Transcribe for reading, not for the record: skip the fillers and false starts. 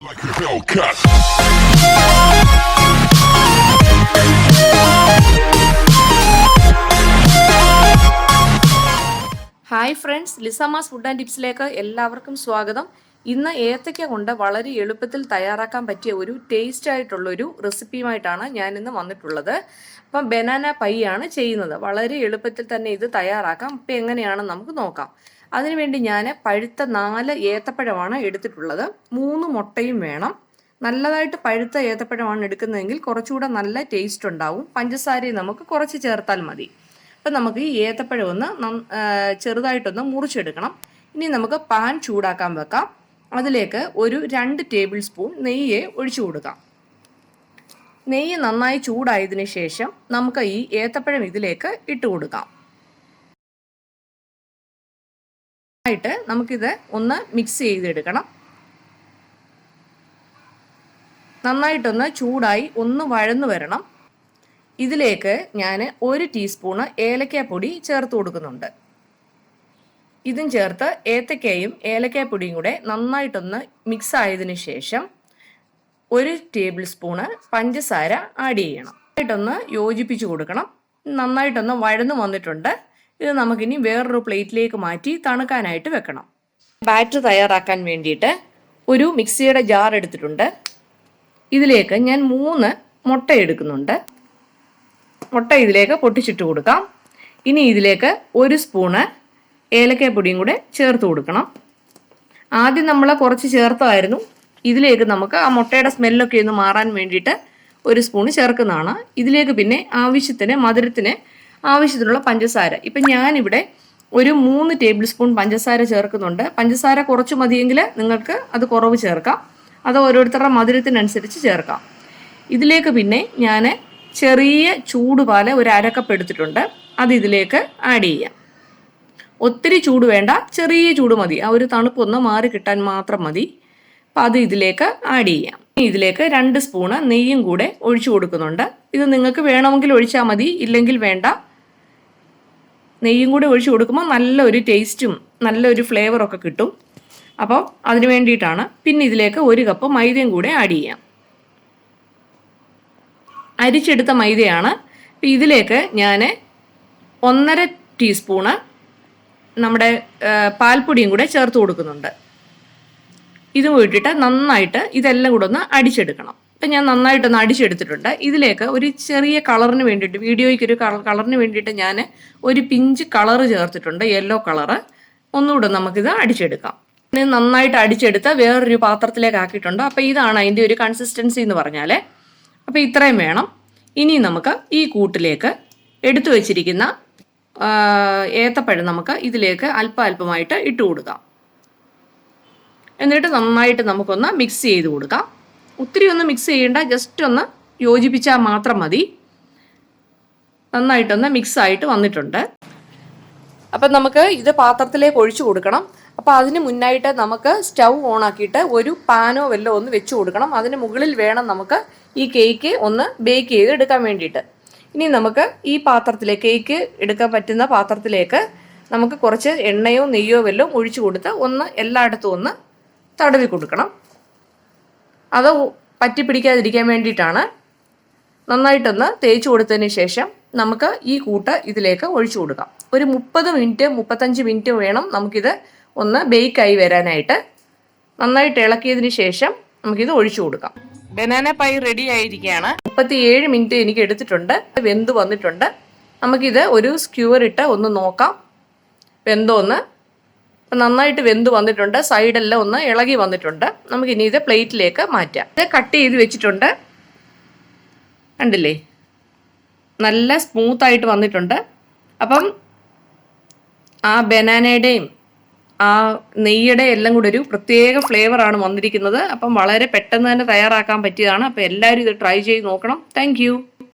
Like a Hellcat. Hi friends, ലിസമാസ് food and ടിപ്സിലേക്ക് എല്ലാവർക്കും സ്വാഗതം. ഇന്ന് ഏത്തയ്ക്ക കൊണ്ട് വളരെ എളുപ്പത്തിൽ തയ്യാറാക്കാൻ പറ്റിയ ഒരു ടേസ്റ്റ് ആയിട്ടുള്ളൊരു റെസിപ്പിയുമായിട്ടാണ് ഞാനിന്ന് വന്നിട്ടുള്ളത്. അപ്പം ബനാന പൈ ആണ് ചെയ്യുന്നത്. വളരെ എളുപ്പത്തിൽ തന്നെ ഇത് തയ്യാറാക്കാം. ഇപ്പം എങ്ങനെയാണെന്ന് നമുക്ക് നോക്കാം. അതിനുവേണ്ടി ഞാൻ പഴുത്ത 4 ഏത്തപ്പഴമാണ് എടുത്തിട്ടുള്ളത്. 3 മുട്ടയും വേണം. നല്ലതായിട്ട് പഴുത്ത ഏത്തപ്പഴമാണ് എടുക്കുന്നതെങ്കിൽ കുറച്ചുകൂടെ നല്ല ടേസ്റ്റ് ഉണ്ടാവും. പഞ്ചസാരയും നമുക്ക് കുറച്ച് ചേർത്താൽ മതി. അപ്പം നമുക്ക് ഈ ഏത്തപ്പഴം ഒന്ന് ചെറുതായിട്ടൊന്ന് മുറിച്ചെടുക്കണം. ഇനി നമുക്ക് പാൻ ചൂടാക്കാൻ വെക്കാം. അതിലേക്ക് ഒരു 2 ടേബിൾ സ്പൂൺ നെയ്യ് ഒഴിച്ചു കൊടുക്കാം. നെയ്യ് നന്നായി ചൂടായതിനു ശേഷം നമുക്ക് ഈ ഏത്തപ്പഴം ഇതിലേക്ക് ഇട്ട് കൊടുക്കാം. ആയിട്ട് നമുക്കിത് ഒന്ന് മിക്സ് ചെയ്തെടുക്കണം. നന്നായിട്ടൊന്ന് ചൂടായി ഒന്ന് വഴന്നു വരണം. ഇതിലേക്ക് ഞാൻ 1 ടീസ്പൂണ് ഏലക്കാപ്പൊടി ചേർത്ത് കൊടുക്കുന്നുണ്ട്. ഇതും ചേർത്ത് ഏത്തക്കയും ഏലക്കാപ്പൊടിയും കൂടെ നന്നായിട്ടൊന്ന് മിക്സ് ആയതിനു ശേഷം 1 ടേബിൾ സ്പൂണ് പഞ്ചസാര ആഡ് ചെയ്യണം. നന്നായിട്ടൊന്ന് യോജിപ്പിച്ച് കൊടുക്കണം. നന്നായിട്ടൊന്ന് വഴന്നു വന്നിട്ടുണ്ട്. ഇത് നമുക്കിനി വേറൊരു പ്ലേറ്റിലേക്ക് മാറ്റി തണുക്കാനായിട്ട് വെക്കണം. ബാറ്റർ തയ്യാറാക്കാൻ വേണ്ടിയിട്ട് ഒരു മിക്സിയുടെ ജാർ എടുത്തിട്ടുണ്ട്. ഇതിലേക്ക് ഞാൻ 3 മുട്ട എടുക്കുന്നുണ്ട്. മുട്ട ഇതിലേക്ക് പൊട്ടിച്ചിട്ട് കൊടുക്കാം. ഇനി ഇതിലേക്ക് 1 സ്പൂണ് ഏലക്കാപ്പൊടിയും കൂടെ ചേർത്ത് കൊടുക്കണം. ആദ്യം നമ്മൾ കുറച്ച് ചേർത്തായിരുന്നു. ഇതിലേക്ക് നമുക്ക് ആ മുട്ടയുടെ സ്മെല്ലൊക്കെ ഒന്ന് മാറാൻ വേണ്ടിയിട്ട് 1 സ്പൂണ് ചേർക്കുന്നതാണ്. ഇതിലേക്ക് പിന്നെ ആവശ്യത്തിന് മധുരത്തിന് ആവശ്യത്തിനുള്ള പഞ്ചസാര. ഇപ്പം ഞാനിവിടെ ഒരു 3 ടേബിൾ സ്പൂൺ പഞ്ചസാര ചേർക്കുന്നുണ്ട്. പഞ്ചസാര കുറച്ച് മതിയെങ്കിൽ നിങ്ങൾക്ക് അത് കുറവ് ചേർക്കാം. അത് ഓരോരുത്തരുടെ മധുരത്തിനനുസരിച്ച് ചേർക്കാം. ഇതിലേക്ക് പിന്നെ ഞാൻ ചെറിയ ചൂടുപാല് ഒരു 1/2 കപ്പ് എടുത്തിട്ടുണ്ട്. അത് ഇതിലേക്ക് ആഡ് ചെയ്യാം. ഒത്തിരി ചൂട് വേണ്ട, ചെറിയ ചൂട് മതി. ആ ഒരു തണുപ്പൊന്ന് മാറി കിട്ടാൻ മാത്രം മതി. അപ്പം അത് ഇതിലേക്ക് ആഡ് ചെയ്യാം. ഇതിലേക്ക് 2 സ്പൂണ് നെയ്യും കൂടെ ഒഴിച്ചു കൊടുക്കുന്നുണ്ട്. ഇത് നിങ്ങൾക്ക് വേണമെങ്കിൽ ഒഴിച്ചാൽ മതി, ഇല്ലെങ്കിൽ വേണ്ട. നെയ്യും കൂടെ ഒഴിച്ചു കൊടുക്കുമ്പോൾ നല്ലൊരു ടേസ്റ്റും നല്ലൊരു ഫ്ലേവറൊക്കെ കിട്ടും. അപ്പോൾ അതിന് വേണ്ടിയിട്ടാണ്. പിന്നെ ഇതിലേക്ക് 1 കപ്പ് മൈദയും കൂടെ ആഡ് ചെയ്യാം. അരിച്ചെടുത്ത മൈദയാണ്. ഇതിലേക്ക് ഞാൻ 1.5 ടീസ്പൂണ് നമ്മുടെ പാൽപ്പൊടിയും കൂടെ ചേർത്ത് കൊടുക്കുന്നുണ്ട്. ഇതും ഇട്ടിട്ട് നന്നായിട്ട് ഇതെല്ലാം കൂടെ ഒന്ന് അടിച്ചെടുക്കണം. അപ്പം ഞാൻ നന്നായിട്ടൊന്ന് അടിച്ചെടുത്തിട്ടുണ്ട്. ഇതിലേക്ക് ഒരു ചെറിയ കളറിന് വേണ്ടിയിട്ട്, വീഡിയോയ്ക്ക് ഒരു കളറിന് വേണ്ടിയിട്ട് ഞാൻ ഒരു പിഞ്ച് കളറ് ചേർത്തിട്ടുണ്ട്, യെല്ലോ കളറ്. ഒന്നുകൂടെ നമുക്കിത് അടിച്ചെടുക്കാം. നന്നായിട്ട് അടിച്ചെടുത്ത് വേറൊരു പാത്രത്തിലേക്ക് ആക്കിയിട്ടുണ്ട്. അപ്പോൾ ഇതാണ് അതിൻ്റെ ഒരു കൺസിസ്റ്റൻസി എന്ന് പറഞ്ഞാൽ. അപ്പോൾ ഇത്രയും വേണം. ഇനി നമുക്ക് ഈ കൂട്ടിലേക്ക് എടുത്തു വച്ചിരിക്കുന്ന ഏത്തപ്പഴം നമുക്ക് ഇതിലേക്ക് അല്പമായിട്ട് ഇട്ട് കൊടുക്കാം. എന്നിട്ട് നന്നായിട്ട് നമുക്കൊന്ന് മിക്സ് ചെയ്ത് കൊടുക്കാം. ഒത്തിരി ഒന്ന് മിക്സ് ചെയ്യേണ്ട, ജസ്റ്റ് ഒന്ന് യോജിപ്പിച്ചാൽ മാത്രം മതി. നന്നായിട്ടൊന്ന് മിക്സ് ആയിട്ട് വന്നിട്ടുണ്ട്. അപ്പം നമുക്ക് ഇത് പാത്രത്തിലേക്ക് ഒഴിച്ചു കൊടുക്കണം. അപ്പോൾ അതിന് മുന്നായിട്ട് നമുക്ക് സ്റ്റൗ ഓണാക്കിയിട്ട് ഒരു പാനോ വല്ലോ ഒന്ന് വെച്ച് കൊടുക്കണം. അതിന് മുകളിൽ വേണം നമുക്ക് ഈ കേക്ക് ഒന്ന് ബേക്ക് ചെയ്ത് എടുക്കാൻ വേണ്ടിയിട്ട്. ഇനി നമുക്ക് ഈ പാത്രത്തിലേക്ക്, കേക്ക് എടുക്കാൻ പറ്റുന്ന പാത്രത്തിലേക്ക് നമുക്ക് കുറച്ച് എണ്ണയോ നെയ്യോ വല്ലോ ഒഴിച്ചു കൊടുത്ത് ഒന്ന് എല്ലായിടത്തും ഒന്ന് തടവി കൊടുക്കണം. അത് പറ്റിപ്പിടിക്കാതിരിക്കാൻ വേണ്ടിയിട്ടാണ്. നന്നായിട്ടൊന്ന് തേച്ച് കൊടുത്തതിന് ശേഷം നമുക്ക് ഈ കൂട്ട് ഇതിലേക്ക് ഒഴിച്ചു കൊടുക്കാം. ഒരു 35 മിനിറ്റ് വേണം നമുക്കിത് ഒന്ന് ബേക്കായി വരാനായിട്ട്. നന്നായിട്ട് ഇളക്കിയതിന് ശേഷം നമുക്കിത് ഒഴിച്ചു കൊടുക്കാം. ബനാന പൈ റെഡി ആയിരിക്കുകയാണ്. 37 മിനിറ്റ് എനിക്ക് എടുത്തിട്ടുണ്ട്. വെന്ത് വന്നിട്ടുണ്ട്. നമുക്കിത് ഒരു സ്ക്യൂവർ ഇട്ട് ഒന്ന് നോക്കാം വെന്തോന്ന്. നന്നായിട്ട് വെന്ത് വന്നിട്ടുണ്ട്. സൈഡെല്ലാം ഒന്ന് ഇളകി വന്നിട്ടുണ്ട്. നമുക്കിനി ഇത് പ്ലേറ്റിലേക്ക് മാറ്റാം. ഇത് കട്ട് ചെയ്ത് വെച്ചിട്ടുണ്ട്. കണ്ടില്ലേ, നല്ല സ്മൂത്തായിട്ട് വന്നിട്ടുണ്ട്. അപ്പം ആ ബനാനയുടെയും ആ നെയ്യുടെ എല്ലാം കൂടെ ഒരു പ്രത്യേക ഫ്ലേവറാണ് വന്നിരിക്കുന്നത്. അപ്പം വളരെ പെട്ടെന്ന് തന്നെ തയ്യാറാക്കാൻ പറ്റിയതാണ്. അപ്പോൾ എല്ലാവരും ഇത് ട്രൈ ചെയ്ത് നോക്കണം. താങ്ക്